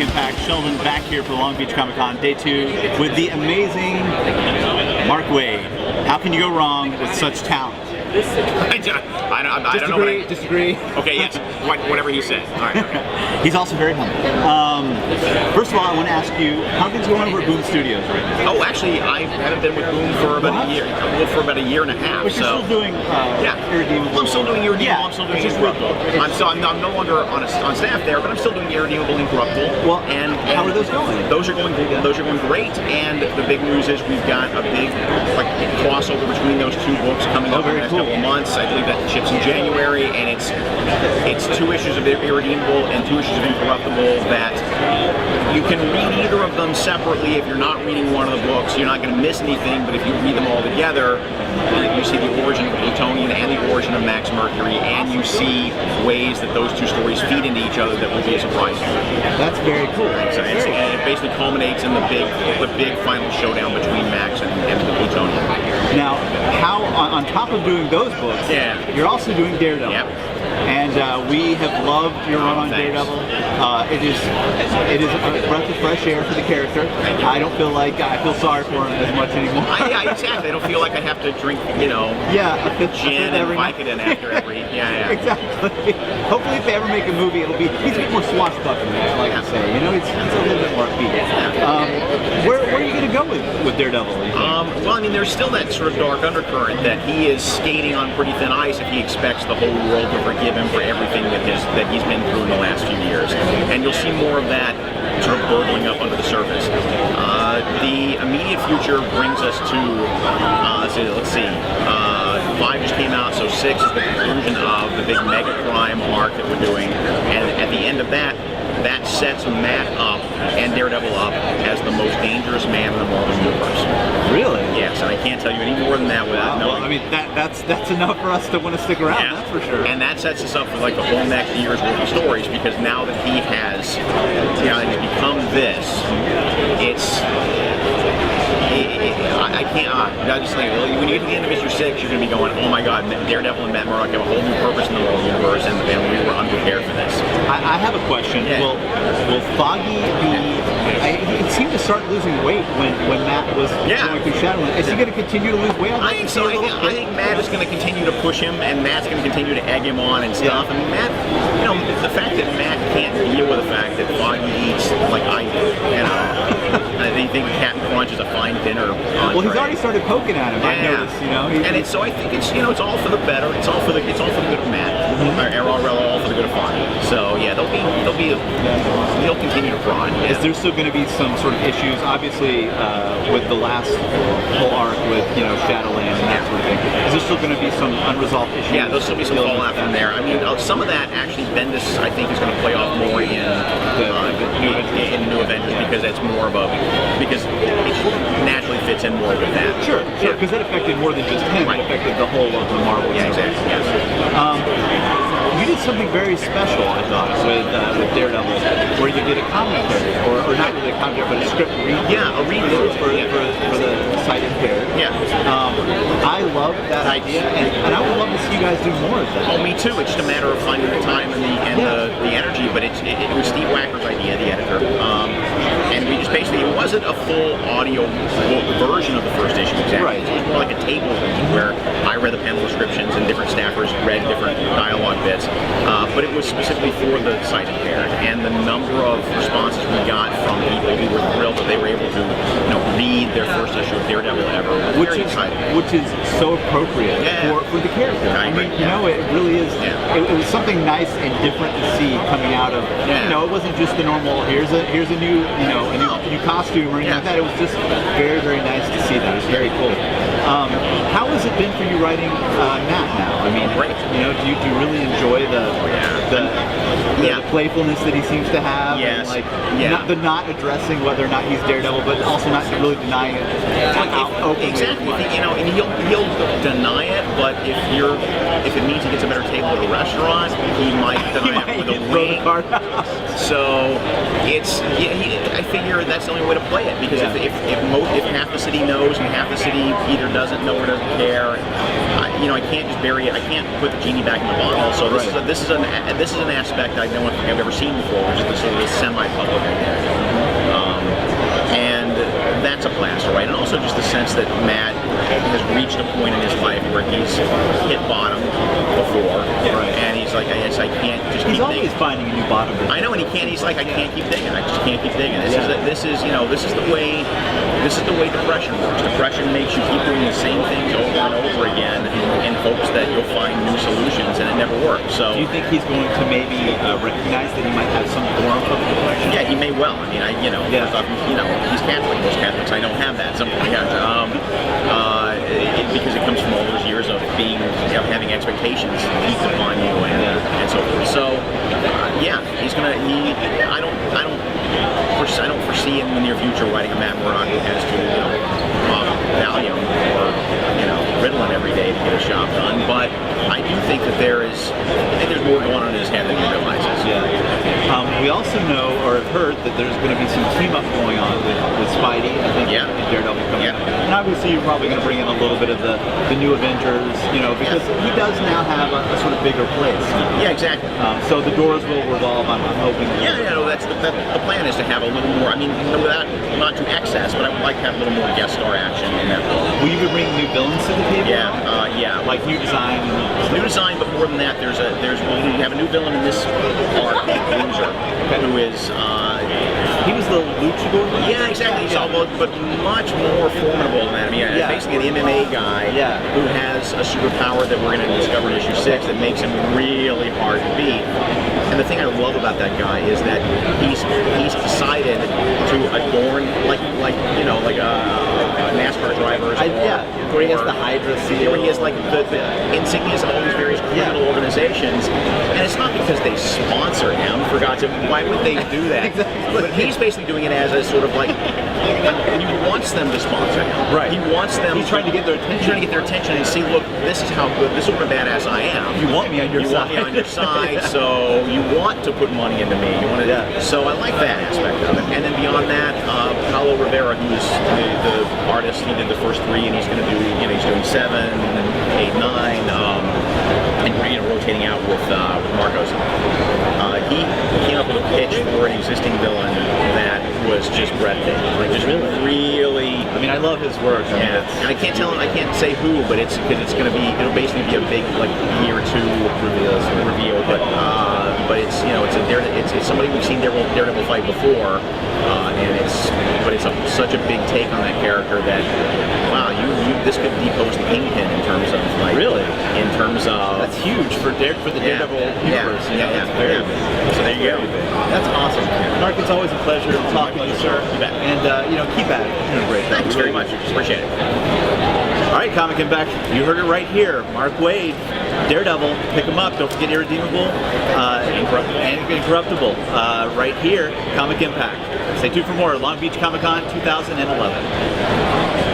Impact. Sheldon back here for Long Beach Comic Con, day 2, with the amazing Mark Waid. How can you go wrong with such talent? I don't know. Disagree. Okay, yes. Whatever he said. All right. Okay. He's also very humble. First of all, I want to ask you, how things going over at Boom Studios right now? Oh, actually, I haven't been with Boom for about a year. Well, for about a year and a half. But you're still doing Irredeemable. I'm still doing Irredeemable. Yeah. I'm still doing Incorruptible. I'm no longer on staff there, but I'm still doing Irredeemable, Incorruptible. Well, and how are those going? Those are going great. And the big news is we've got a big crossover between those two books coming up in the next couple of months. I believe that ships in January, and it's 2 issues of Irredeemable and 2 issues of Incorruptible that you can read either of them separately. If you're not reading one of the books, you're not going to miss anything, but if you read them all together, you see the origin of Plutonian and the origin of Max Mercury, and you see ways that those 2 stories feed into each other that will be a surprise. That's very cool. So it basically culminates in the big final showdown between Max and the Plutonian. Now, how on top of doing those books, you're also doing Daredevil. Yep. And we have loved your run on Daredevil. It is a breath of fresh air for the character. I don't feel like I feel sorry for him as much anymore. Yeah, exactly. I don't feel like I have to drink, gin and Vicodin after every. Exactly. Hopefully, if they ever make a movie, he's a bit more swashbuckling, like I say. He's a little bit more upbeat. Where are you going to go with Daredevil? Well, I mean, there's still that sort of dark undercurrent that he is skating on pretty thin ice if he expects the whole world to forgive him for everything that he's been through in the last few years. And you'll see more of that sort of burbling up under the surface. The immediate future brings us to, let's see, 5 just came out, so 6 is the conclusion of the big mega crime arc that we're doing. And at the end of that sets Matt up and Daredevil up as the most dangerous man in the Marvel Universe. Really? Yes, and I can't tell you any more than that without knowing. Well, I mean, that's enough for us to want to stick around, that's for sure. And that sets us up for the whole next year's worth of stories, because now that he has, he's become this, I can't, I just think, when you get to the end of issue 6, you're going to be going, oh my god, Daredevil and Matt Murdock have a whole new purpose in the Marvel Universe, and we were unprepared for this. I have a question. Yeah. Will Foggy be... He seemed to start losing weight when Matt was going through Shadowland. Is he going to continue to lose weight? I think so. I think Matt is going to continue to push him, and Matt's going to continue to egg him on and stuff. And Matt, the fact that Matt can't deal with the fact that Foggy eats like I do, I think Captain Crunch is a fine dinner. Well, he's already started poking at him. I noticed, And so I think it's it's all for the better. It's all for the good of Matt, or all for the good of Foggy. So yeah, he'll continue to prod. Yeah. Is there still going to be some sort of issues? Obviously, with the last whole arc with Shadowland and that sort of thing. Is there still going to be some unresolved issues? Yeah, there'll still be some fallout from there. I mean, some of that actually Bendis I think is going to play off more in New Avengers because it's more of because it naturally fits in more with that. Sure, because that affected more than just him. It affected the whole of the Marvel. Yeah, exactly. Yes. You did something very special, I thought, with Daredevil, where you did a commentary, or not really a commentary, but a script read. Yeah, a read for the sight impaired. Yeah. I love that idea, and I would love to see you guys do more of that. Oh, me too. It's just a matter of finding the time and the energy. But it was Steve Wacker's idea, the editor, and we just basically it wasn't a full audio version of the first issue exactly. Right. It was more like a table read where I read the panel descriptions and different staffers read different dialogue bits. But it was specifically for the sight impaired, and the number of responses we got from people who were thrilled that they were able to, read their first issue of Daredevil ever. Very exciting. Which is so appropriate for the character. I mean, it really is. It was something nice and different to see coming out of. It wasn't just the normal. Here's a new new costume or anything like that. It was just very, very nice to see that. It was very cool. How has it been for you writing Matt now? I mean, great. Do you really enjoy the playfulness that he seems to have? Yes. And not addressing whether or not he's Daredevil, but also not really denying it. Exactly. And he'll deny it, but if it means he gets a better table at a restaurant, he might deny it with a wink. So I figure that's the only way to play it, because if half the city knows and half the city either doesn't know or doesn't care, I can't just bury it. I can't put the genie back in the bottle. So this is an aspect I don't think I've ever seen before, which is the sort of a semi-public identity. And that's a plaster, right? And also just the sense that Matt has reached a point in his life where he's hit bottom before, and he's like, I can't just keep digging. He's always finding a new bottom. I know, and he can't. He's like, I can't keep digging. I just can't keep digging. This is the way depression works. Depression makes you keep doing the same things over and over again in hopes that you'll find new solutions, and it never works. So, do you think he's going to maybe recognize that he might have some form of depression? Yeah, he may well. I mean, he's Catholic. Most Catholics I know have that. Some because it comes from all those years of having expectations heaped upon you and so forth. So he's gonna. I don't foresee him in the near future writing a Matt Murdock who has to Valium or Ritalin every day to get his job done. But I do think that there's more going on in his head than he realizes. We also know or have heard that there's going to be some team up going on with Spidey, I think, and Daredevil coming up. And obviously you're probably going to bring in a little bit of the new Avengers, because he does now have a sort of bigger place. Yeah, exactly. So the doors will revolve, I'm hoping. That's the plan is to have a little more, not to excess, but I would like to have a little more guest star action in that book. Will you be bringing new villains to the table? Like new design. New design, but more than that, we have a new villain in this arc, Loser, who is he was the luchador? Yeah, exactly. But much more formidable than that. Basically an MMA guy who has a superpower that we're going to discover in issue 6 that makes him really hard to beat. And the thing I love about that guy is that he's decided to adorn like NASCAR drivers. Where he has the Hydra seal. Where he has like the insignias of all these various criminal organizations. And it's not because they sponsor him, for God's sake. Why would they do that? Exactly. But he's basically doing it as a sort of like, he wants them to sponsor him. Right. He wants them. He's trying to get their attention. He's trying to get their attention and see, look, this is how good, this is what a badass I am. You want me on your side. You want me on your side, so you want to put money into me. You want to, So I like that aspect of it. And then beyond that, Paulo Rivera, who's the artist, he did the first 3, and he's going to do, he's doing 7, 8, 9, and rotating out with Marcos. He came up with a pitch for an existing villain that was just breathtaking. Like just really. I love his work. And I can't say who, but it'll basically be a big year 2 reveal. But it's somebody we've seen Daredevil fight before, and it's such a big take on that character that this could depose the Kingpin in terms of in terms of that's huge for the Daredevil universe. Very big. So there you go. That's awesome. Mark, it's always a pleasure talking to you, sir. You bet. And keep at it. You're doing great. Thanks very much. Appreciate it. All right, Comic Impact. You heard it right here. Mark Waid, Daredevil. Pick him up. Don't forget Irredeemable and Incorruptible. Right here, Comic Impact. Stay tuned for more. Long Beach Comic Con 2011.